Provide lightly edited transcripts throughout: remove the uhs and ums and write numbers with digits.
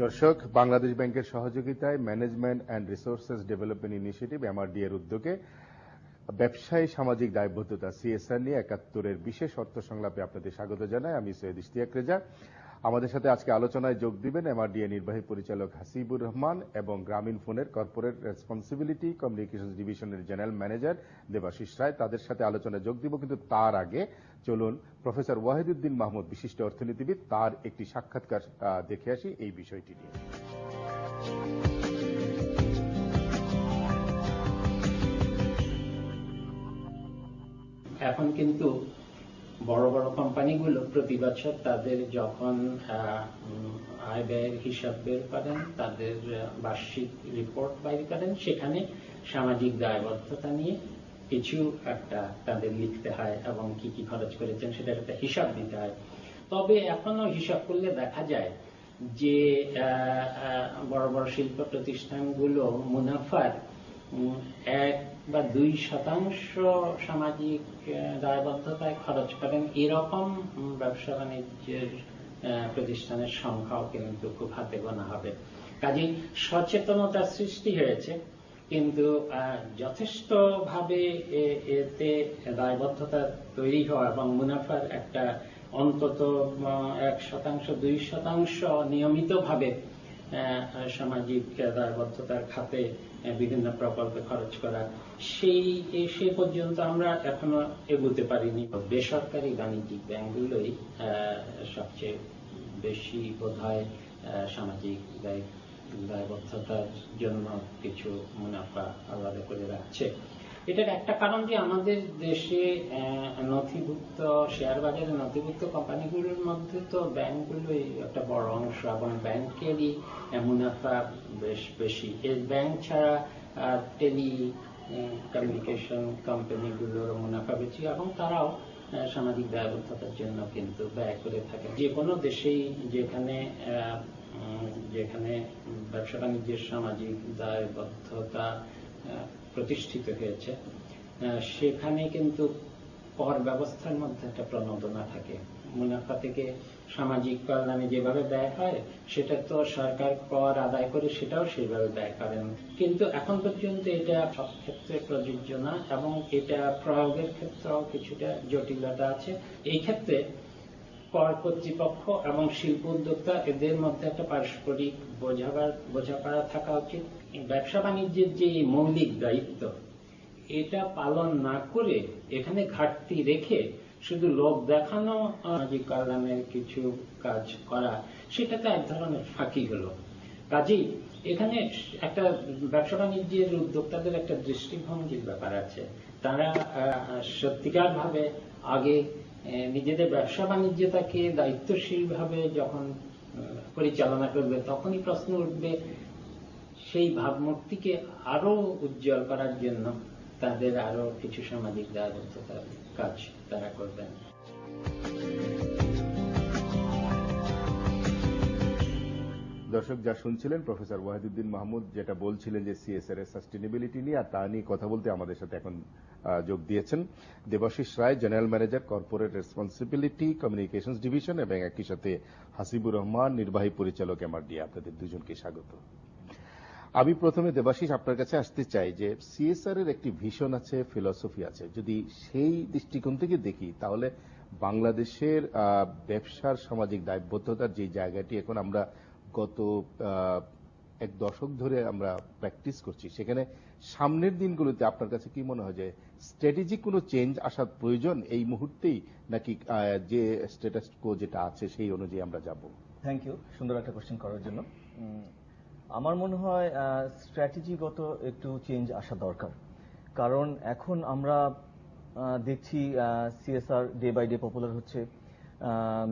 দর্শক, বাংলাদেশ ব্যাংকের সহযোগিতায় management and resources development initiative MRD এর উদ্যোগে ব্যবসায়ী সামাজিক দায়বদ্ধতা সিএসআর নিয়ে ৭১-এর বিশেষ অর্থ সংলাপে আপনাদের স্বাগত জানাই। আমি সৈয়দ ইশতিয়াক রেজা। আমাদের সাথে আজকে আলোচনায় যোগ দিবেন এমআরডি এর নির্বাহী পরিচালক হাসিবুর রহমান এবং গ্রামীণ ফোনের কর্পোরেট রেসপন্সিবিলিটি কমিউনিকেশন ডিভিশনের জেনারেল ম্যানেজার দেবাশিস রায়। তাদের সাথে আলোচনায় যোগ দিব, কিন্তু তার আগে চলুন প্রফেসর ওয়াহিদুদ্দিন মাহমুদ, বিশিষ্ট অর্থনীতিবিদ, তার একটি সাক্ষাৎকার দেখে আসি এই বিষয়টি নিয়ে। এখন কিন্তু বড় বড় কোম্পানিগুলো প্রতি বছর তাদের যখন আয় ব্যয়ের হিসাব বের করেন, তাদের বার্ষিক রিপোর্ট বাইর করেন, সেখানে সামাজিক দায়বদ্ধতা নিয়ে কিছু একটা তাদের লিখতে হয় এবং কি কি খরচ করেছেন সেটার একটা হিসাব দিতে হয়। তবে এখনো হিসাব করলে দেখা যায় যে বড় বড় শিল্প প্রতিষ্ঠানগুলো মুনাফার 1 বা 2% সামাজিক দায়বদ্ধতায় খরচ করেন। এরকম ব্যবসা বাণিজ্যের প্রতিষ্ঠানের সংখ্যাও কিন্তু খুব হাতে গোনা হবে। কাজেই সচেতনতার সৃষ্টি হয়েছে, কিন্তু যথেষ্ট ভাবে এতে দায়বদ্ধতা তৈরি হওয়া এবং মুনাফার একটা অন্তত 1%, 2% নিয়মিতভাবে সামাজিক দায়বদ্ধতার খাতে বিভিন্ন প্রকল্পে খরচ করা, সেই পর্যন্ত আমরা এখনো এগোতে পারিনি। বেসরকারি বাণিজ্যিক ব্যাংকগুলোই সবচেয়ে বেশি বোধহয় সামাজিক দায়বদ্ধতার জন্য কিছু মুনাফা আলাদা করে রাখছে। এটার একটা কারণ যে আমাদের দেশে নথিভুক্ত শেয়ার বাজারে নথিভুক্ত কোম্পানিগুলোর মধ্যে তো ব্যাংকগুলোই একটা বড় অংশ, এবং ব্যাংকেরই মুনাফা বেশ বেশি। এই ব্যাংক ছাড়া টেলি কমিউনিকেশন কোম্পানিগুলোর মুনাফা বেশি, এবং তারাও সামাজিক দায়বদ্ধতার জন্য কিন্তু ব্যয় করে থাকে। যে কোনো দেশেই যেখানে ব্যবসা বাণিজ্যের সামাজিক দায়বদ্ধতা প্রতিষ্ঠিত হয়েছে, সেখানে কিন্তু কর ব্যবস্থার মধ্যে একটা প্রণোদনা থাকে। মুনাফা থেকে সামাজিক কল্যাণে যেভাবে ব্যয় হয়, সেটা তো সরকার কর আদায় করে সেটাও সেভাবে ব্যয় করেন। কিন্তু এখন পর্যন্ত এটা সব ক্ষেত্রে প্রযোজ্য না, এবং এটা প্রয়োগের ক্ষেত্রেও কিছুটা জটিলতা আছে। এই ক্ষেত্রে কর কর্তৃপক্ষ এবং শিল্প উদ্যোক্তা এদের মধ্যে একটা পারস্পরিক বোঝাপড়া থাকা উচিত। ব্যবসা বাণিজ্যের যে মৌলিক দায়িত্ব, এটা পালন না করে এখানে ঘাটতি রেখে শুধু লোক দেখানো সামাজিক কল্যাণের কিছু কাজ করা, সেটা তো এক ধরনের ফাঁকি হলো। কাজেই এখানে একটা ব্যবসা বাণিজ্যের উদ্যোক্তাদের একটা দৃষ্টিভঙ্গির ব্যাপার আছে। তারা সত্যিকার ভাবে আগে নিজেদের ব্যবসা বাণিজ্যটাকে দায়িত্বশীল ভাবে যখন পরিচালনা করবে, তখনই প্রশ্ন উঠবে সেই ভাবমূর্তিকে আরো উজ্জ্বল করার জন্য তাদের আরো কিছু সামাজিক দায়বদ্ধতার কাজ তারা করবেন। দর্শক, যা শুনছিলেন প্রফেসর ওয়াহিদুদ্দিন মাহমুদ যেটা বলছিলেন যে সিএসআর এর সাস্টেনেবিলিটি নিয়ে, আর তা নিয়ে কথা বলতে আমাদের সাথে এখন যোগ দিয়েছেন Debashis Roy, general manager corporate responsibility communications division, এবং একই সাথে হাসিবুর রহমান, নির্বাহী পরিচালক এমআরডি। আপনাদের দুজনকে স্বাগত। আমি প্রথমে দেবাশিস আপনার কাছে আসতে চাই যে সিএসআর এর একটি ভিশন আছে, ফিলসফি আছে। যদি সেই দৃষ্টিকোণ থেকে দেখি, তাহলে বাংলাদেশের ব্যবসার সামাজিক দায়বদ্ধতার যে জায়গাটি এখন আমরা গত 1 দশক ধরে আমরা প্র্যাকটিস করছি, সেখানে সামনের দিনগুলোতে আপনার কাছে কি মনে হয় যে স্ট্র্যাটেজিক কোনো চেঞ্জ আসার প্রয়োজন এই মুহূর্তেই, নাকি যে স্ট্যাটাস কো যেটা আছে সেই অনুযায়ী আমরা যাব? থ্যাংক ইউ, সুন্দর একটা কোশ্চেন করার জন্য। আমার মনে হয় স্ট্র্যাটেজিগত একটু চেঞ্জ আসা দরকার, কারণ এখন আমরা দেখছি CSR day by day popular হচ্ছে,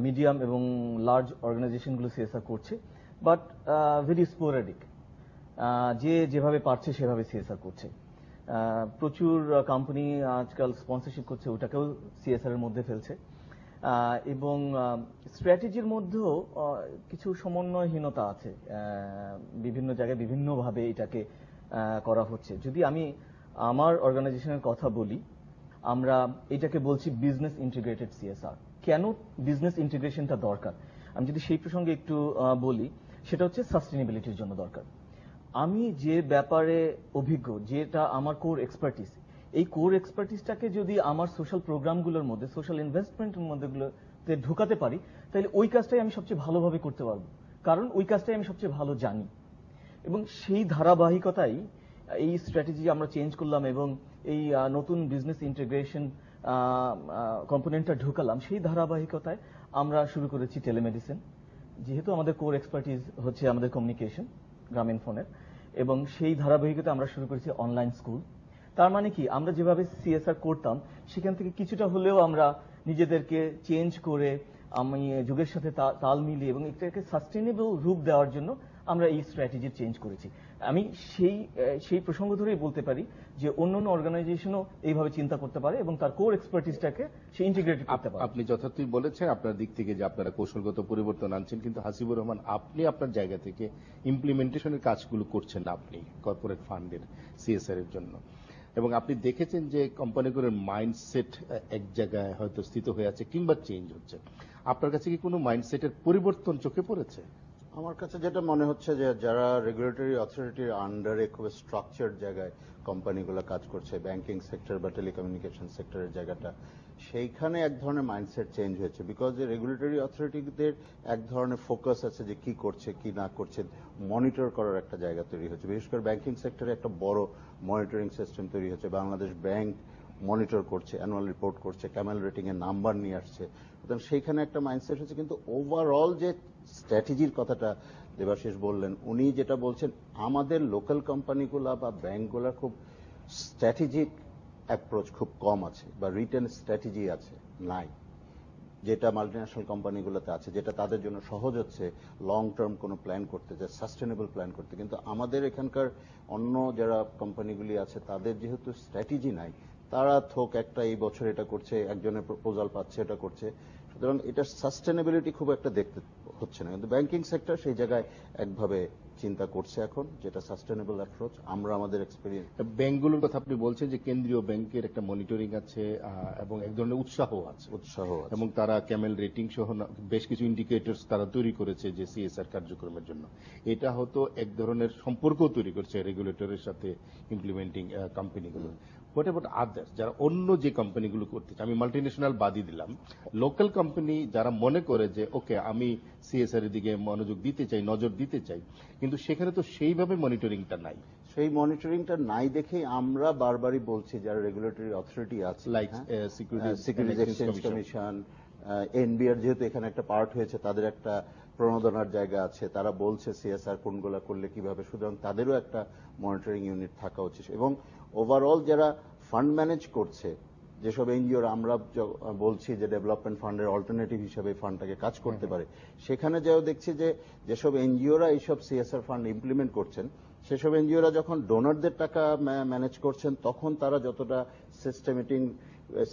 মিডিয়াম এবং লার্জ অর্গানাইজেশনগুলো সিএসআর করছে, বাট ভেরি স্পোরাডিক। যে যেভাবে পারছে সেভাবে সিএসআর করছে। প্রচুর কোম্পানি আজকাল স্পন্সরশিপ করছে, ওটাকেও সিএসআর এর মধ্যে ফেলছে, এবং স্ট্র্যাটেজির মধ্যেও কিছু সমন্বয়হীনতা আছে। বিভিন্ন জায়গায় বিভিন্নভাবে এটাকে করা হচ্ছে। যদি আমি আমার অর্গানাইজেশনের কথা বলি, আমরা এটাকে বলছি বিজনেস ইন্টিগ্রেটেড সিএসআর। কেন বিজনেস ইন্টিগ্রেশনটা দরকার, আমি যদি সেই প্রসঙ্গে একটু বলি, সেটা হচ্ছে সাস্টেনেবিলিটির জন্য দরকার। আমি যে ব্যাপারে অভিজ্ঞ, যেটা আমার কোর এক্সপার্টিস, এই কোর এক্সপার্টিসটাকে যদি আমার সোশ্যাল প্রোগ্রামগুলোর মধ্যে, সোশ্যাল ইনভেস্টমেন্টের মধ্যেগুলোতে ঢোকাতে পারি, তাহলে ওই কাজটাই আমি সবচেয়ে ভালোভাবে করতে পারবো, কারণ ওই কাজটাই আমি সবচেয়ে ভালো জানি। এবং সেই ধারাবাহিকতাই এই স্ট্র্যাটেজি আমরা চেঞ্জ করলাম এবং এই নতুন বিজনেস ইন্টিগ্রেশন কম্পোনেন্টটা ঢুকালাম। সেই ধারাবাহিকতায় আমরা শুরু করেছি টেলিমেডিসিন, যেহেতু আমাদের কোর এক্সপার্টিজ হচ্ছে আমাদের কমিউনিকেশন, গ্রামীণ ফোনের, এবং সেই ধারাবাহিকতা আমরা শুরু করেছি অনলাইন স্কুল। তার মানে কি, আমরা যেভাবে সিএসআর করতাম সেখান থেকে কিছুটা হলেও আমরা নিজেদেরকে চেঞ্জ করে, আমি যুগের সাথে তাল মিলিয়ে এবং এটাকে সাস্টেনেবল রূপ দেওয়ার জন্য আমরা এই স্ট্র্যাটেজি চেঞ্জ করেছি। আমি সেই প্রসঙ্গ ধরেই বলতে পারি যে অন্যান্য অর্গানাইজেশনও এইভাবে চিন্তা করতে পারে এবং তার কোর এক্সপার্টিসটাকে সে ইন্টিগ্রেট করতে পারে। আপনি যথার্থই বলেছেন আপনার দিক থেকে যে আপনারা কৌশলগত পরিবর্তন আনছেন, কিন্তু হাসিবুর রহমান, আপনি আপনার জায়গা থেকে ইমপ্লিমেন্টেশনের কাজগুলো করছেন না আপনি কর্পোরেট ফান্ডের সিএসআর এর জন্য, এবং আপনি দেখেছেন যে কোম্পানিগুলোর মাইন্ডসেট এক জায়গায় হয়তো স্থিত হয়ে আছে কিংবা চেঞ্জ হচ্ছে। আপনার কাছে কি কোনো মাইন্ডসেটের পরিবর্তন চোখে পড়েছে? আমার কাছে যেটা মনে হচ্ছে যে যারা রেগুলেটরি অথরিটির আন্ডারে খুব স্ট্রাকচার্ড জায়গায় কোম্পানিগুলো কাজ করছে, ব্যাংকিং সেক্টর বা টেলিকমিউনিকেশন সেক্টরের জায়গাটা, সেইখানে এক ধরনের মাইন্ডসেট চেঞ্জ হয়েছে। বিকজ রেগুলেটরি অথরিটিদের এক ধরনের ফোকাস আছে যে কি করছে কি না করছে মনিটর করার একটা জায়গা তৈরি হচ্ছে। বিশেষ করে ব্যাংকিং সেক্টরে একটা বড় মনিটরিং সিস্টেম তৈরি হচ্ছে। বাংলাদেশ ব্যাংক মনিটর করছে, অ্যানুয়াল রিপোর্ট করছে, ক্যামেল রেটিং এর নাম্বার নিয়ে আসছে। সুতরাং সেইখানে একটা মাইন্ডসেট হচ্ছে। কিন্তু ওভারঅল যে স্ট্র্যাটেজির কথাটা দেবাশিস বললেন, উনি যেটা বলছেন, আমাদের লোকাল কোম্পানিগুলা বা ব্যাংকগুলা খুব স্ট্র্যাটেজিক অ্যাপ্রোচ খুব কম আছে, বা রিটেন স্ট্র্যাটেজি আছে নাই, যেটা মাল্টিন্যাশনাল কোম্পানিগুলোতে আছে, যেটা তাদের জন্য সহজ হচ্ছে লং টার্ম কোনো প্ল্যান করতে, যে সাস্টেনেবল প্ল্যান করতে। কিন্তু আমাদের এখানকার অন্য যারা কোম্পানিগুলি আছে তাদের যেহেতু স্ট্র্যাটেজি নাই, তারা থোক একটা এই বছর এটা করছে, একজনের প্রপোজাল পাচ্ছে, এটা করছে, সুতরাং এটা সাস্টেনেবিলিটি খুব একটা দেখতে হচ্ছে না। কিন্তু ব্যাংকিং সেক্টর সেই জায়গায় একভাবে চিন্তা করছে এখন, যেটা সাস্টেনেবল অ্যাপ্রোচ। আমরা আমাদের এক্সপেরিয়েন্স, ব্যাংকগুলোর কথা আপনি বলছেন যে কেন্দ্রীয় ব্যাংকের একটা মনিটরিং আছে এবং এক ধরনের উৎসাহ আছে, এবং তারা ক্যামেল রেটিং সহ বেশ কিছু ইন্ডিকেটরস তারা তৈরি করেছে যে সিএসআর কার্যক্রমের জন্য। এটা হয়তো এক ধরনের সম্পর্ক তৈরি করছে রেগুলেটরের সাথে ইমপ্লিমেন্টিং কোম্পানিগুলো। হোয়াট অ্যাবাউট আদার্স, যারা অন্য যে কোম্পানিগুলো করতেছে, আমি মাল্টিন্যাশনাল বাদই দিলাম, লোকাল কোম্পানি যারা মনে করে যে ওকে আমি সিএসআর এর দিকে মনোযোগ দিতে চাই, নজর দিতে চাই, কিন্তু সেখানে তো সেইভাবে মনিটরিংটা নাই। সেই মনিটরিংটা নাই দেখেই আমরা বারবারই বলছি যারা রেগুলেটরি অথরিটি আছে, like securities exchange commission, NBR যেহেতু এখানে একটা পার্ট হয়েছে, তাদের একটা প্রণোদনার জায়গা আছে, তারা বলছে সিএসআর কোনগুলা করলে কিভাবে, সুতরাং তাদেরও একটা মনিটরিং ইউনিট থাকা উচিত। এবং ওভারঅল যারা ফান্ড ম্যানেজ করছে, যেসব এনজিওরা আমরা বলছি যে ডেভেলপমেন্ট ফান্ডের অল্টারনেটিভ হিসেবে ফান্ডটাকে কাজ করতে পারে, সেখানে যাও দেখছি যে যেসব এনজিওরা এইসব সিএসআর ফান্ড ইমপ্লিমেন্ট করছেন, সেসব এনজিওরা যখন ডোনারদের টাকা ম্যানেজ করছেন, তখন তারা যতটা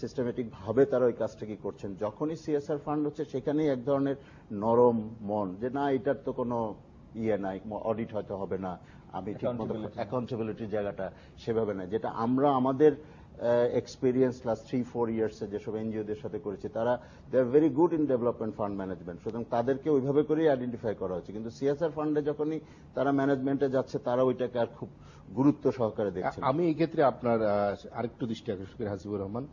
সিস্টেমেটিক ভাবে তারা ওই কাজটা কি করছেন। যখনই সিএসআর ফান্ড হচ্ছে, সেখানেই এক ধরনের নরম মন, যে না এটার তো কোনো ইয়ে নাই, অডিট হয়তো হবে না, আমি ঠিকমতো অ্যাকাউন্টেবিলিটির জায়গাটা সেভাবে নাই, যেটা আমরা আমাদের এক্সপিরিয়েন্স লাস্ট 3-4 ইয়ার্সে যেসব এনজিওদের সাথে করেছি, তারা they are very good in development fund management. সুতরাং তাদেরকে ওইভাবে করেই আইডেন্টিফাই করা হচ্ছে। কিন্তু সিএসআর ফান্ডে যখনই তারা ম্যানেজমেন্টে যাচ্ছে, তারা ওইটাকে আর খুব গুরুত্ব সহকারে দেখছে। আমি এই ক্ষেত্রে আপনার আরেকটু দৃষ্টি আকর্ষণ করি হাসিবুর রহমান,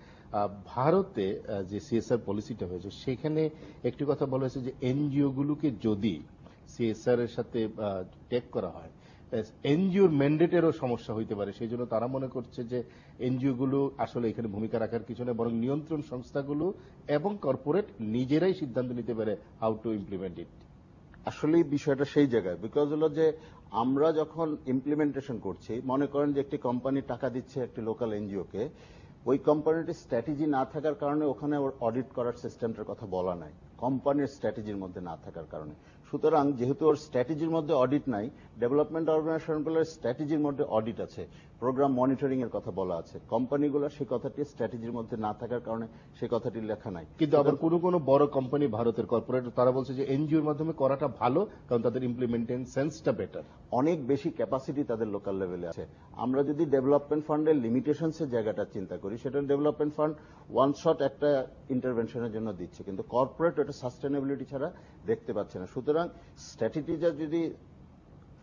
ভারতে যে সিএসআর পলিসিটা হয়েছে, সেখানে একটি কথা বলা হয়েছে যে এনজিও গুলোকে যদি সিএসআর এর সাথে টেক করা হয়, এনজিওর ম্যান্ডেটেরও সমস্যা হইতে পারে। সেই জন্য তারা মনে করছে যে এনজিও গুলো আসলে এখানে ভূমিকা রাখার কিছু না, বরং নিয়ন্ত্রণ সংস্থাগুলো এবং কর্পোরেট নিজেরাই সিদ্ধান্ত নিতে পারে হাউ টু ইমপ্লিমেন্ট ইট। আসলে বিষয়টা সেই জায়গায়, বিকজ হলো যে আমরা যখন ইমপ্লিমেন্টেশন করছি, মনে করেন যে একটি কোম্পানি টাকা দিচ্ছে একটি লোকাল এনজিওকে, ওই কোম্পানিটির স্ট্র্যাটেজি না থাকার কারণে ওখানে ওর অডিট করার সিস্টেমটার কথা বলা নাই, কোম্পানির স্ট্র্যাটেজির মধ্যে না থাকার কারণে। সুতরাং যেহেতু ওর স্ট্র্যাটেজির মধ্যে অডিট নাই, ডেভেলপমেন্ট অর্গানাইজেশনগুলোর স্ট্র্যাটেজির মধ্যে অডিট আছে, প্রোগ্রাম মনিটরিং এর কথা বলা আছে, কোম্পানিগুলো সেই কথাটি স্ট্র্যাটেজির মধ্যে না থাকার কারণে সেই কথাটি লেখা নাই। কিন্তু আবার কোন কোন বড় কোম্পানি, ভারতের কর্পোরেট, তারা বলছে যে এনজিওর মাধ্যমে করাটা ভালো, কারণ তাদের ইমপ্লিমেন্টেশন সেন্সটা বেটার, অনেক বেশি ক্যাপাসিটি তাদের লোকাল লেভেলে আছে। আমরা যদি ডেভেলপমেন্ট ফান্ডের লিমিটেশনসের জায়গাটা চিন্তা করি, সেটা ডেভেলপমেন্ট ফান্ড ওয়ান শট একটা ইন্টারভেনশনের জন্য দিচ্ছে, কিন্তু কর্পোরেট এটা সাস্টেনেবিলিটি ছাড়া দেখতে পাচ্ছে না। সুতরাং সুতরাং স্ট্র্যাটেজিটা যদি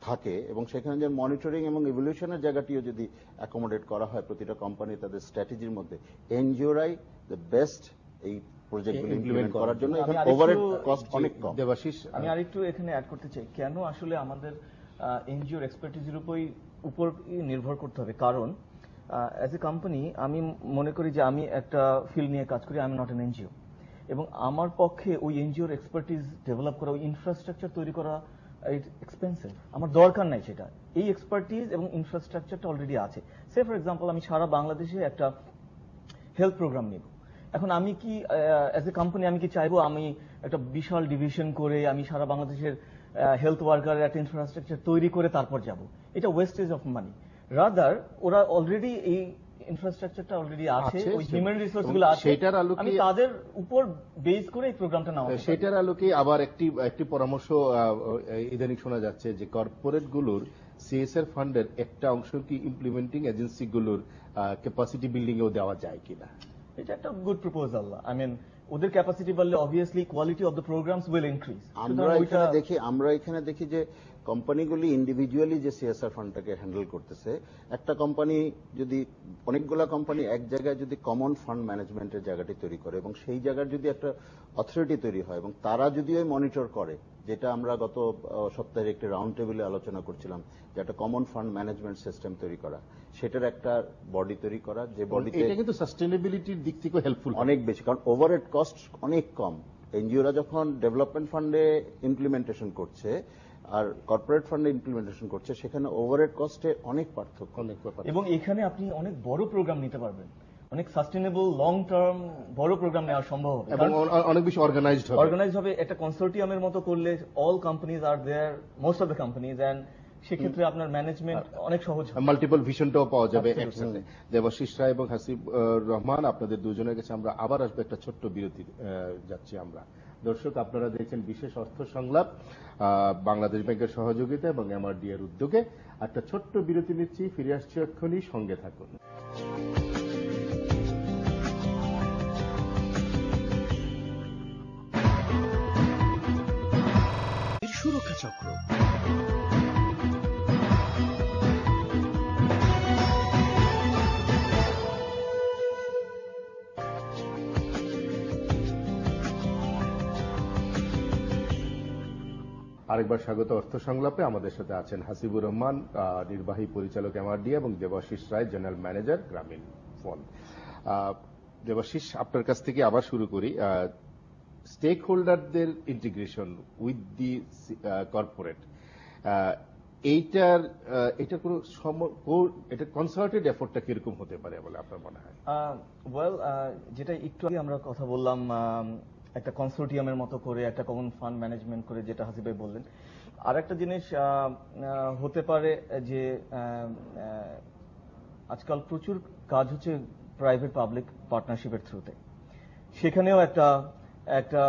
থাকে এবং সেখানে যে মনিটরিং এবং ইভলিউশনের জায়গাটিও যদি অ্যাকোমোডেট করা হয় প্রতিটা কোম্পানি তাদের স্ট্র্যাটেজির মধ্যে, এনজিওরাই দ্য বেস্ট এই প্রজেক্টগুলো ইমপ্লিমেন্ট করার জন্য। এখানে ওভারহেড কস্ট অনেক কম। দেবাশিস, আমি আরেকটু এখানে অ্যাড করতে চাই, কেন আসলে আমাদের এনজিওর এক্সপার্টিজের উপর নির্ভর করতে হবে। কারণ অ্যাজ এ কোম্পানি আমি মনে করি যে আমি একটা ফিল্ড নিয়ে কাজ করি, I am not an NGO, এবং আমার পক্ষে ওই এনজিওর এক্সপার্টিজ ডেভেলপ করা, ওই ইনফ্রাস্ট্রাকচার তৈরি করা এক্সপেন্সিভ, আমার দরকার নাই সেটা। এই এক্সপার্টিজ এবং ইনফ্রাস্ট্রাকচারটা অলরেডি আছে। সে ফর এক্সাম্পল আমি সারা বাংলাদেশে একটা হেলথ প্রোগ্রাম নিব, এখন আমি কি অ্যাজ এ কোম্পানি আমি কি চাইবো আমি একটা বিশাল ডিভিশন করে আমি সারা বাংলাদেশের হেলথ ওয়ার্কারের একটা ইনফ্রাস্ট্রাকচার তৈরি করে তারপর যাব? এটা ওয়েস্টেজ অফ মানি। রাদার ওরা অলরেডি এই ইনফ্রাস্ট্রাকচারটা অলরেডি আছে, ওই হিউম্যান রিসোর্স গুলো আছে, আমি তাদের উপর বেস করে এই প্রোগ্রামটা নেওয়া। সেটার আলোকে আবার একটি পরামর্শ ইদানিং শোনা যাচ্ছে যে কর্পোরেট গুলোর সিএসআর ফান্ডের একটা অংশ কি ইমপ্লিমেন্টিং এজেন্সি গুলোর ক্যাপাসিটি বিল্ডিং এও দেওয়া যায় কিনা। এটা একটা গুড প্রপোজাল। আই মিন ওদের ক্যাপাসিটি বাড়লে obviously quality of the programs will increase. আমরা এখানে দেখি যে কোম্পানিগুলি ইন্ডিভিজুয়ালি যে সিএসআর ফান্ডটাকে হ্যান্ডেল করতেছে, একটা কোম্পানি যদি অনেকগুলা কোম্পানি এক জায়গায় যদি কমন ফান্ড ম্যানেজমেন্টের জায়গাটি তৈরি করে এবং সেই জায়গার যদি একটা অথরিটি তৈরি হয় এবং তারা যদি ওই মনিটর করে, যেটা আমরা গত সপ্তাহে একটি রাউন্ড টেবিলে আলোচনা করছিলাম, যে একটা কমন ফান্ড ম্যানেজমেন্ট সিস্টেম তৈরি করা, সেটার একটা বডি তৈরি করা, যে বডিতে এটা কিন্তু সাস্টেইনেবিলিটির দিক থেকে হেল্পফুল অনেক বেশি, কারণ ওভারহেড কস্ট অনেক কম। এনজিওরা যখন ডেভেলপমেন্ট ফান্ডে ইমপ্লিমেন্টেশন করছে আর কর্পোরেট ফান্ডে ইমপ্লিমেন্টেশন করছে, সেখানে ওভারহেড কস্টে অনেক পার্থক্য। এবং এখানে আপনি অনেক বড় প্রোগ্রাম নিতে পারবেন, অনেক সাস্টেনেবল লং টার্ম বড় প্রোগ্রাম নেওয়া সম্ভব হবে এবং অনেক বেশি অর্গানাইজড হবে। একটা কনসোর্টিয়ামের মতো করলে all companies are there, most of the companies, and সেক্ষেত্রে আপনার ম্যানেজমেন্ট অনেক সহজ হবে, মাল্টিপল ভিশনটাও পাওয়া যাবে একসাথে। দেবাশিস রায় এবং হাসিব রহমান, আপনাদের দুজনের কাছে আমরা আবার আসবো, একটা ছোট্ট বিরতি যাচ্ছি আমরা। দর্শক, আপনারা দেখছেন বিশেষ অর্থ সংলাপ, বাংলাদেশ ব্যাংকের সহযোগিতা এবং এমআরডি এর উদ্যোগে। একটা ছোট্ট বিরতি নিচ্ছি, ফিরে আসছি এক্ষুনি, সঙ্গে থাকুন। সুরক্ষা চক্র, আরেকবার স্বাগত অর্থ সংলাপে। আমাদের সাথে আছেন হাসিবুর রহমান, নির্বাহী পরিচালক এমআরডি, এবং দেবাশিস রায়, জেনারেল ম্যানেজার, গ্রামীণ ফোন। দেবাশিস, আপনার কাছ থেকে আবার শুরু করি। স্টেক হোল্ডারদের ইন্টিগ্রেশন উইথ দি কর্পোরেট, এইটার কোন এটা কনসার্টেড এফোর্টটা কিরকম হতে পারে বলে আপনার মনে হয়? ওয়েল, যেটা একটু আগে আমরা কথা বললাম, একটা কনসোর্টিয়ামের মতো করে একটা কমন ফান্ড ম্যানেজমেন্ট করে, যেটা হাসিব ভাই বললেন। আর একটা জিনিস হতে পারে যে আজকাল প্রচুর কাজ হচ্ছে প্রাইভেট পাবলিক পার্টনারশিপের থ্রুতে, সেখানেও একটা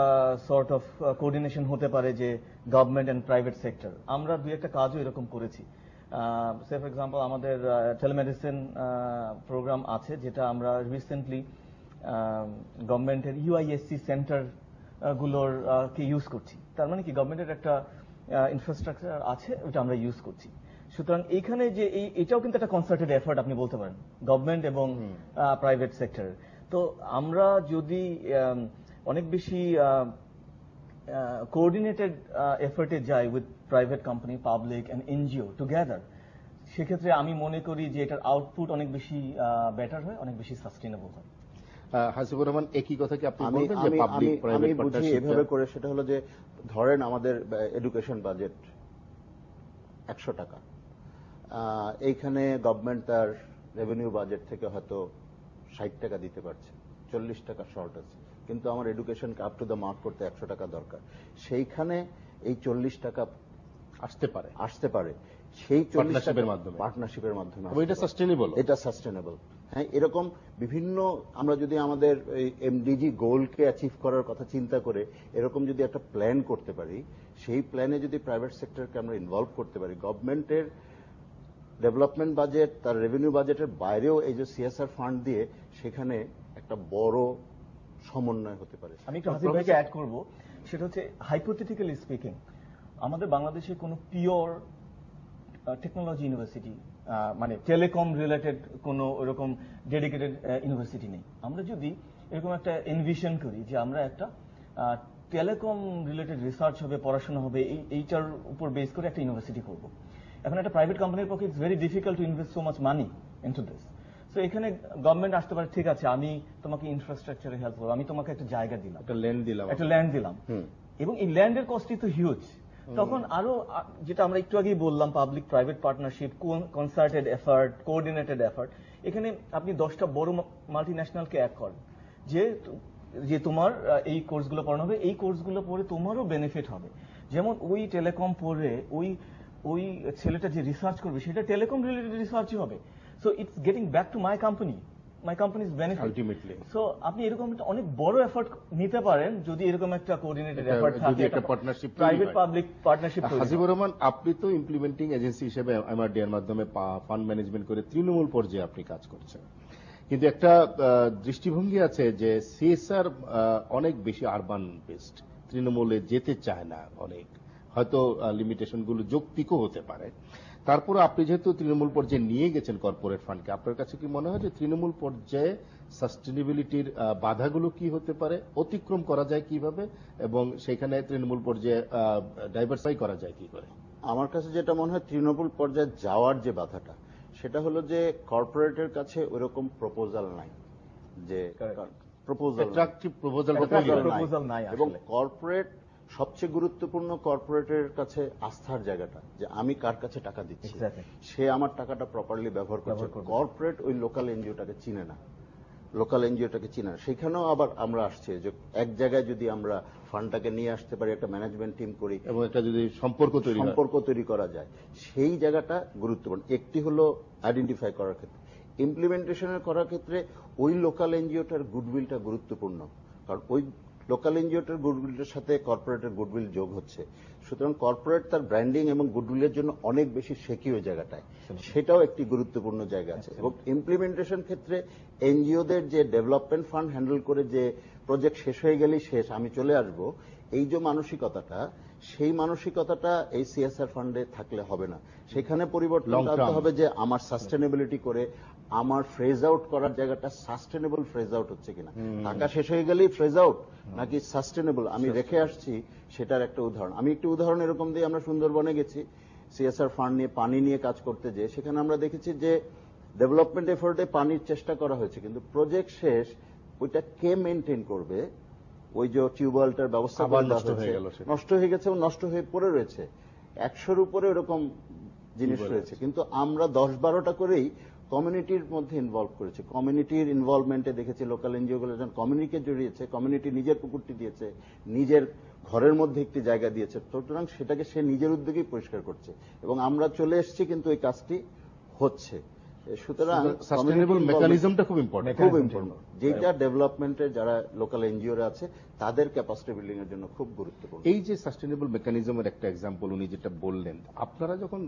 সর্ট অফ কোঅর্ডিনেশন হতে পারে যে গভর্নমেন্ট এন্ড প্রাইভেট সেক্টর। আমরা দুই একটা কাজও এরকম করেছি। সে ফর এক্সাম্পল আমাদের টেলিমেডিসিন প্রোগ্রাম আছে, যেটা আমরা রিসেন্টলি গভর্নমেন্টের ইউআইএসসি সেন্টার গুলোর কে ইউজ করছি। তার মানে কি, গভর্নমেন্টের একটা ইনফ্রাস্ট্রাকচার আছে, ওটা আমরা ইউজ করছি। সুতরাং এইখানে যে এটাও কিন্তু একটা কনসার্টেড এফোর্ট আপনি বলতে পারেন, গভর্নমেন্ট এবং প্রাইভেট সেক্টর। তো আমরা যদি অনেক বেশি কোঅর্ডিনেটেড এফোর্টে যাই with private company, public and NGO together, সেক্ষেত্রে আমি মনে করি যে এটার আউটপুট অনেক বেশি বেটার হয়, অনেক বেশি সাস্টেনেবল হয়। হাসিবুর রহমান, একই কথা কি আপনি বলবেন যে পাবলিক প্রাইভেট পার্টনারশিপ এভাবে করে? সেটা হলো যে ধরেন আমাদের এডুকেশন বাজেট 100 টাকা, এইখানে গভর্নমেন্ট তার রেভিনিউ বাজেট থেকে হয়তো 60 টাকা দিতে পারছে, 40 টাকা শর্ট আছে, কিন্তু আমার এডুকেশনকে আপ টু দ্য মার্ক করতে 100 টাকা দরকার। সেইখানে এই 40 টাকা আসতে পারে সেই পার্টনারশিপের মাধ্যমে। এটা সাস্টেনেবল। হ্যাঁ, এরকম বিভিন্ন, আমরা যদি আমাদের এমডিজি গোলকে অ্যাচিভ করার কথা চিন্তা করে এরকম যদি একটা প্ল্যান করতে পারি, সেই প্ল্যানে যদি প্রাইভেট সেক্টরকে আমরা ইনভলভ করতে পারি, গভর্নমেন্টের ডেভেলপমেন্ট বাজেট তার রেভিনিউ বাজেটের বাইরেও এই যে সিএসআর ফান্ড দিয়ে সেখানে একটা বড় সমন্বয় হতে পারে। আমি একটু হাসিব ভাইকে অ্যাড করব, সেটা হচ্ছে হাইপোথেটিক্যালি স্পিকিং, আমাদের বাংলাদেশে কোনো পিওর টেকনোলজি ইউনিভার্সিটি মানে টেলিকম রিলেটেড কোনো ওরকম ডেডিকেটেড ইউনিভার্সিটি নেই। আমরা যদি এরকম একটা এনভিশন করি যে আমরা একটা টেলিকম রিলেটেড রিসার্চ হবে, পড়াশোনা হবে, এইটার উপর বেস করে একটা ইউনিভার্সিটি করব। এখন একটা প্রাইভেট কোম্পানির পক্ষে it's very difficult to invest so much money into this. So এখানে গভর্নমেন্ট আসতে পারে, ঠিক আছে আমি তোমাকে ইনফ্রাস্ট্রাকচারে হেল্প করবো, আমি তোমাকে একটা জায়গা দিলাম, একটা ল্যান্ড দিলাম, এবং এই ল্যান্ডের কস্টই তো হিউজ। তখন আরো যেটা আমরা একটু আগেই বললাম, public private partnership, concerted effort, coordinated effort. এখানে আপনি 10টা বড় মাল্টি ন্যাশনালকে এক করেন যে তোমার এই কোর্সগুলো পড়ানো হবে, এই কোর্সগুলো পড়ে তোমারও বেনিফিট হবে। যেমন ওই টেলিকম পড়ে ওই ছেলেটা যে রিসার্চ করবে সেটা টেলিকম রিলেটেড রিসার্চই হবে। So it's getting back to my companies benefit ultimately. So আপনি এরকম একটা অনেক বড় এফর্ট নিতে পারেন যদি এরকম একটা কোঅর্ডিনেটেড এফর্ট থাকে, একটা partnership, private public partnership. Hasibur Rahman, আপনি তো ইমপ্লিমেন্টিং এজেন্সি হিসেবে এমআরডি এর মাধ্যমে ফান্ড ম্যানেজমেন্ট করে তৃণমূল পর্যায়ে আপনি কাজ করছেন, কিন্তু একটা দৃষ্টিভঙ্গি আছে যে সিএসআর অনেক বেশি আরবান বেসড, তৃণমূলে যেতে চায় না অনেক, হয়তো লিমিটেশনগুলো যৌক্তিকও হতে পারে। তারপরে আপনি যেহেতু তৃণমূল পর্যায়ে নিয়ে গেছেন কর্পোরেট ফান্ডকে, আপনার কাছে কি মনে হয় যে তৃণমূল পর্যায়ে সাস্টেনেবিলিটির বাধাগুলো কি হতে পারে, অতিক্রম করা যায় কিভাবে, এবং সেখানে তৃণমূল পর্যায়ে ডাইভার্সিফাই করা যায় কি করে? আমার কাছে যেটা মনে হয়, তৃণমূল পর্যায়ে যাওয়ার যে বাধাটা, সেটা হলো যে কর্পোরেটের কাছে ওইরকম প্রপোজাল নাই, যে প্রপোজাল নাই, এবং কর্পোরেট সবচেয়ে গুরুত্বপূর্ণ কর্পোরেটের কাছে আস্থার জায়গাটা, যে আমি কার কাছে টাকা দিচ্ছি, সে আমার টাকাটা প্রপারলি ব্যবহার করছে। কর্পোরেট ওই লোকাল এনজিওটাকে চিনে না, সেখানেও আবার আমরা আসছে যে এক জায়গায় যদি আমরা ফান্ডটাকে নিয়ে আসতে পারি, একটা ম্যানেজমেন্ট টিম করি এবং একটা যদি সম্পর্ক তৈরি করা যায়, সেই জায়গাটা গুরুত্বপূর্ণ। একটি হলো আইডেন্টিফাই করার ক্ষেত্রে, ইমপ্লিমেন্টেশনের করার ক্ষেত্রে ওই লোকাল এনজিওটার গুডউইলটা গুরুত্বপূর্ণ, কারণ ওই লোকাল এনজিওটার গুডউইলের সাথে কর্পোরেটের গুডউইল যোগ হচ্ছে। সুতরাং কর্পোরেট তার ব্র্যান্ডিং এবং গুডউইলের জন্য অনেক বেশি শেখি ওই জায়গাটায়, সেটাও একটি গুরুত্বপূর্ণ জায়গা আছে। এবং ইমপ্লিমেন্টেশন ক্ষেত্রে এনজিওদের যে ডেভেলপমেন্ট ফান্ড হ্যান্ডেল করে যে প্রজেক্ট শেষ হয়ে গেলেই শেষ, আমি চলে আসব, এই যে মানসিকতাটা, সেই মানসিকতাটা এই সিএসআর ফান্ডে থাকলে হবে না। সেখানে পরিবর্তন আনতে হবে যে আমার সাস্টেনেবিলিটি করে আমার ফ্রেজ আউট করার জায়গাটা সাস্টেনেবল ফ্রেজ আউট হচ্ছে কিনা, টাকা শেষ হয়ে গেলেই ফ্রেজ আউট নাকি সাস্টেনেবল আমি রেখে আসছি, সেটার একটা উদাহরণ। আমি একটি উদাহরণ এরকম দিয়ে, আমরা সুন্দরবনে গেছি সিএসআর ফান্ড নিয়ে, পানি নিয়ে কাজ করতে, যে সেখানে আমরা দেখেছি যে ডেভেলপমেন্ট এফোর্টে পানির চেষ্টা করা হয়েছে, কিন্তু প্রজেক্ট শেষ ওইটা কে মেনটেন করবে, ওই যে টিউবওয়েলটার ব্যবস্থা নষ্ট হয়ে গেছে এবং নষ্ট হয়ে পড়ে রয়েছে, 100-র উপরে এরকম জিনিস রয়েছে। কিন্তু আমরা 10-12টা করেই কমিউনিটির মধ্যে ইনভলভ করেছে, কমিউনিটির ইনভলভমেন্টে দেখেছি লোকাল এনজিওগুলো যখন কমিউনিটিকে জড়িয়েছে, কমিউনিটি নিজের পুকুরটি দিয়েছে, নিজের ঘরের মধ্যে একটি জায়গা দিয়েছে, সুতরাং সেটাকে সে নিজের উদ্যোগেই পরিষ্কার করছে, এবং আমরা চলে এসেছি কিন্তু ওই কাজটি হচ্ছে। সুতরাং সাস্টেনেবল মেকানিজমটা খুব ইম্পর্টেন্ট, যেটা ডেভেলপমেন্টের যারা লোকাল এনজিওরা আছে তাদের ক্যাপাসিটি বিল্ডিং এর জন্য খুব গুরুত্বপূর্ণ। এই যে সাস্টেনেবল মেকানিজমের একটা এক্সাম্পল উনি যেটা বললেন, আপনারা যখন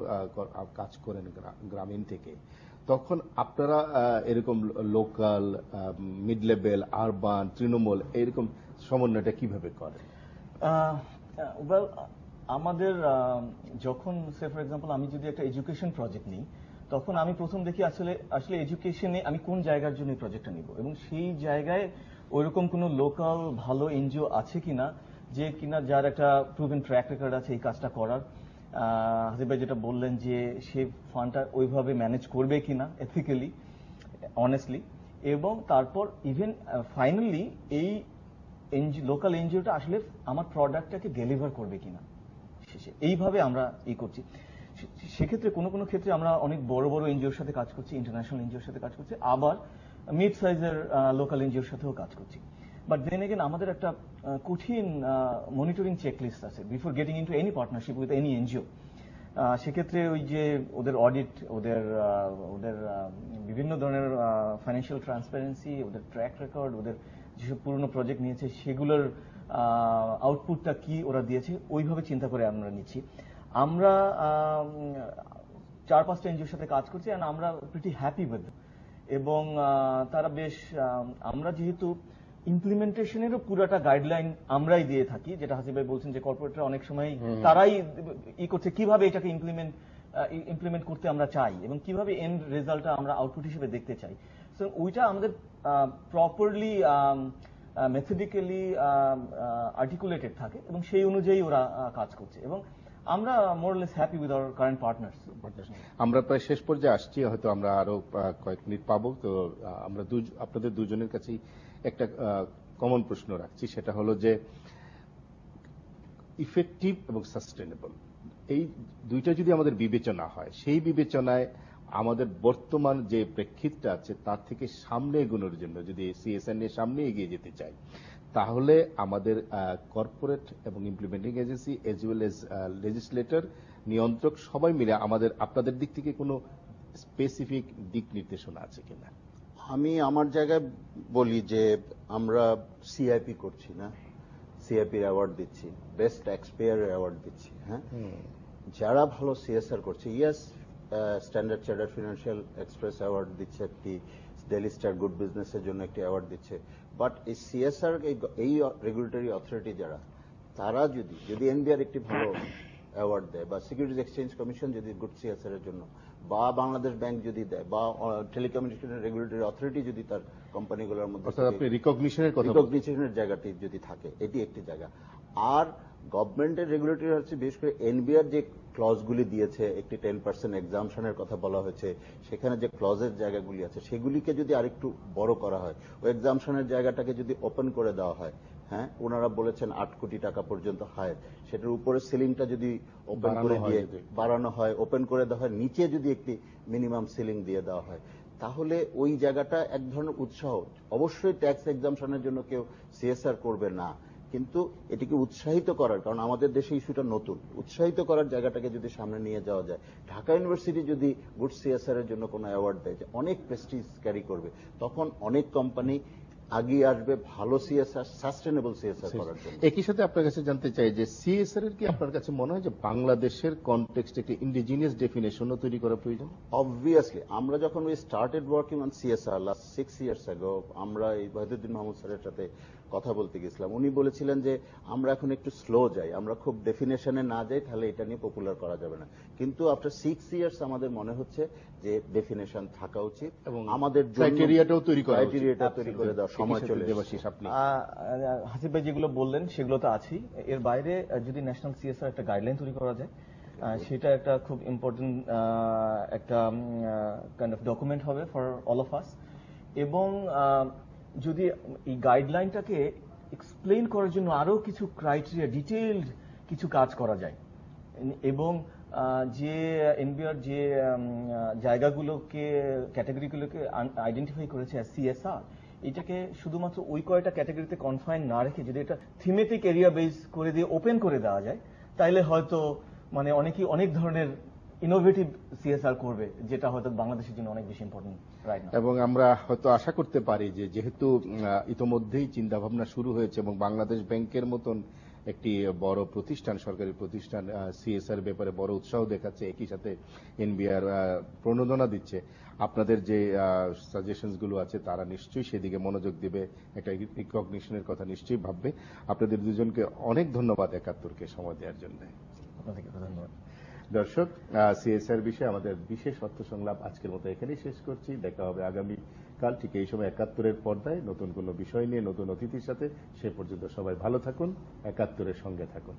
কাজ করেন গ্রামীণ থেকে, তখন আপনারা এরকম local, mid level, urban, Trinamool এরকম সমন্বয়টা কিভাবে করেন? আমাদের যখন সে ফর এক্সাম্পল আমি যদি একটা এডুকেশন প্রজেক্ট নিই, তখন আমি প্রথম দেখি আসলে এডুকেশনে আমি কোন জায়গার জন্য এই প্রজেক্টটা নিব, এবং সেই জায়গায় ওইরকম কোনো লোকাল ভালো এনজিও আছে কিনা, যে কিনা যার একটা প্রুভেন ট্র্যাক রেকর্ড আছে এই কাজটা করার। হাসিব ভাই যেটা বললেন যে সে ফান্ডটা ওইভাবে ম্যানেজ করবে কিনা এথিক্যালি, অনেস্টলি, এবং তারপর ইভেন ফাইনালি এই লোকাল এনজিওটা আসলে আমার প্রোডাক্টটাকে ডেলিভার করবে কিনা, এইভাবে আমরা করছি। সেক্ষেত্রে কোনো কোনো ক্ষেত্রে আমরা অনেক বড় বড় এনজিওর সাথে কাজ করছি, ইন্টারন্যাশনাল এনজিওর সাথে কাজ করছি, আবার মিড সাইজের লোকাল এনজিওর সাথেও কাজ করছি। বাট দেন এগেন আমাদের একটা কঠিন মনিটরিং চেকলিস্ট আছে before getting into any partnership with any NGO. সেক্ষেত্রে ওই যে ওদের অডিট, ওদের বিভিন্ন ধরনের ফাইন্যান্সিয়াল ট্রান্সপারেন্সি, ওদের ট্র্যাক রেকর্ড, ওদের যেসব পুরনো প্রজেক্ট নিয়েছে সেগুলোর আউটপুটটা কি ওরা দিয়েছে, ওইভাবে চিন্তা করে আমরা নিচ্ছি। আমরা 4-5টা এনজিওর সাথে কাজ করছি, এন্ড আমরা প্রিটি হ্যাপি উইথ, এবং তারা বেশ, আমরা যেহেতু ইমপ্লিমেন্টেশনেরও পুরাটা গাইডলাইন আমরাই দিয়ে থাকি, যেটা হাসিব ভাই বলছেন যে কর্পোরেটরা অনেক সময় তারাই করছে কিভাবে এটাকে ইমপ্লিমেন্ট করতে আমরা চাই এবং কিভাবে এন্ড রেজাল্টটা আমরা আউটপুট হিসেবে দেখতে চাই। সো ওইটা আমাদের প্রপারলি মেথডিক্যালি আর্টিকুলেটেড থাকে এবং সেই অনুযায়ী ওরা কাজ করছে এবং আমরা more or less happy with our current partners. আমরা প্রায় শেষ পর্যায়ে আসছি, হয়তো আমরা আরো কয়েক মিনিট পাবো। তো আমরা আপনাদের দুজনের কাছেই একটা কমন প্রশ্ন রাখছি, সেটা হলো যে ইফেক্টিভ এবং সাস্টেনেবল এই দুইটা যদি আমাদের বিবেচনা হয়, সেই বিবেচনায় আমাদের বর্তমান যে প্রেক্ষিতটা আছে তার থেকে সামনে এগোনোর জন্য যদি সিএসআর নিয়ে সামনে এগিয়ে যেতে চাই, তাহলে আমাদের কর্পোরেট এবং implementing agency as well as legislator, নিয়ন্ত্রক সবাই মিলে আপনাদের দিক থেকে কোনো স্পেসিফিক দিক নির্দেশনা আছে কিনা? আমি আমার জায়গায় বলি যে আমরা সিআইপি করছি না, সিআইপির অ্যাওয়ার্ড দিচ্ছি, বেস্ট ট্যাক্সপেয়ার অ্যাওয়ার্ড দিচ্ছি। হ্যাঁ, যারা ভালো সিএসআর করছে, yes, standard chartered financial express award দিচ্ছে, একটি ডেইলি স্টার গুড বিজনেসের জন্য একটি অ্যাওয়ার্ড দিচ্ছে, বাট এই সিএসআর এই রেগুলেটরি অথরিটি যারা, তারা যদি এনবিআর একটি ভালো অ্যাওয়ার্ড দেয় বা সিকিউরিটিজ এক্সচেঞ্জ কমিশন যদি গুড সিএসআর এর জন্য, বা বাংলাদেশ ব্যাংক যদি দেয়, বা টেলিকমিউনিকেশন রেগুলেটরি অথরিটি যদি তার কোম্পানিগুলোর মধ্যে রিকগনিশনের জায়গাটি যদি থাকে, এটি একটি জায়গা। আর গভর্নমেন্টের রেগুলেটরি হচ্ছে বিশেষ করে এনবিআর যে ক্লজগুলি দিয়েছে, একটি 10% এক্সামশনের কথা বলা হয়েছে, সেখানে যে ক্লজের জায়গাগুলি আছে সেগুলিকে যদি আরেকটু বড় করা হয়, ওই এক্সামশনের জায়গাটাকে যদি ওপেন করে দেওয়া হয়, হ্যাঁ, ওনারা বলেছেন 8 কোটি টাকা পর্যন্ত হায়ার, সেটার উপরে সিলিংটা যদি ওপেন করে দিয়ে বাড়ানো হয়, ওপেন করে দেওয়া হয়, নিচে যদি একটি মিনিমাম সিলিং দিয়ে দেওয়া হয়, তাহলে ওই জায়গাটা এক ধরনের উৎসাহ। অবশ্যই ট্যাক্স এক্সামশনের জন্য কেউ সিএসআর করবে না, কিন্তু এটিকে উৎসাহিত করার, কারণ আমাদের দেশে ইস্যুটা নতুন, উৎসাহিত করার জায়গাটাকে যদি সামনে নিয়ে যাওয়া যায়, ঢাকা ইউনিভার্সিটি যদি গুড সিএসআর এর জন্য কোনো অ্যাওয়ার্ড দেয়, অনেক প্রেস্টিজ ক্যারি করবে, তখন অনেক কোম্পানি আগিয়ে আসবে ভালো সিএসআর, সাস্টেনেবল সিএসআর করার জন্য। একই সাথে আপনার কাছে জানতে চাই যে সিএসআর এর কি আপনার কাছে মনে হয় যে বাংলাদেশের কনটেক্সটে একটি ইন্ডিজিনিয়াস ডেফিনেশনও তৈরি করা প্রয়োজন? অবভিয়াসলি, আমরা যখন we started working on CSR last 6 years ago, আমরা এই ওয়াহিদুদ্দিন মাহমুদ স্যারের সাথে কথা বলতে গেছিলাম, উনি বলেছিলেন যে আমরা এখন একটু স্লো যাই, আমরা খুব ডেফিনেশনে না যাই, তাহলে এটা নিয়ে পপুলার করা যাবে না। কিন্তু আফটার 6 years আমাদের মনে হচ্ছে যে ডেফিনেশন থাকা উচিত এবং আমাদের ক্রাইটেরিয়াটাও তৈরি করা উচিত। ক্রাইটেরিয়াটা তৈরি করে দেওয়ার সময় চলে এসেছে। হাসিব ভাই যেগুলো বললেন সেগুলো তো আছেই, এর বাইরে যদি ন্যাশনাল সিএসআর একটা গাইডলাইন তৈরি করা যায়, সেটা একটা খুব ইম্পর্টেন্ট একটা কাইন্ড অফ ডকুমেন্ট হবে ফর অল অফ আস। এবং যদি এই গাইডলাইনটাকে এক্সপ্লেইন করার জন্য আরো কিছু ক্রাইটেরিয়া, ডিটেইলড কিছু কাজ করা যায়, এবং যে এনবিআর যে জায়গাগুলোকে, ক্যাটাগরিগুলোকে আইডেন্টিফাই করেছে সিএসআর, এটাকে শুধুমাত্র ওই কয়টা ক্যাটাগরিতে কনফাইন না রেখে যদি এটা থিমেটিক এরিয়া বেস করে দিয়ে ওপেন করে দেওয়া যায়, তাহলে হয়তো মানে অনেকেই অনেক ধরনের ইনোভেটিভ সিএসআর করবে, যেটা হয়তো বাংলাদেশের জন্য অনেক বেশি ইম্পর্টেন্ট রাইট নাও। এবং আমরা হয়তো আশা করতে পারি যে যেহেতু ইতোমধ্যেই চিন্তাভাবনা শুরু হয়েছে এবং বাংলাদেশ ব্যাংকের মতন একটি বড় প্রতিষ্ঠান, সরকারি প্রতিষ্ঠান সিএসআর ব্যাপারে বড় উৎসাহ দেখাচ্ছে, একই সাথে এনবিআর প্রণোদনা দিচ্ছে, আপনাদের যে সাজেশনস গুলো আছে তারা নিশ্চয়ই সেদিকে মনোযোগ দিবে, একটা রিকগনিশনের কথা নিশ্চয়ই ভাববে। আপনাদের দুজনকে অনেক ধন্যবাদ 71কে সময় দেওয়ার জন্য। আপনাদেরকে ধন্যবাদ। দর্শক, সিএসআর বিষয়ে আমাদের বিশেষ অর্থ সংলাপ আজকের মতো এখানেই শেষ করছি। দেখা হবে আগামীকাল ঠিক এই সময় 71-এর পর্দায় নতুন কোনো বিষয় নিয়ে, নতুন অতিথির সাথে। সে পর্যন্ত সবাই ভালো থাকুন, 71-এর সঙ্গে থাকুন।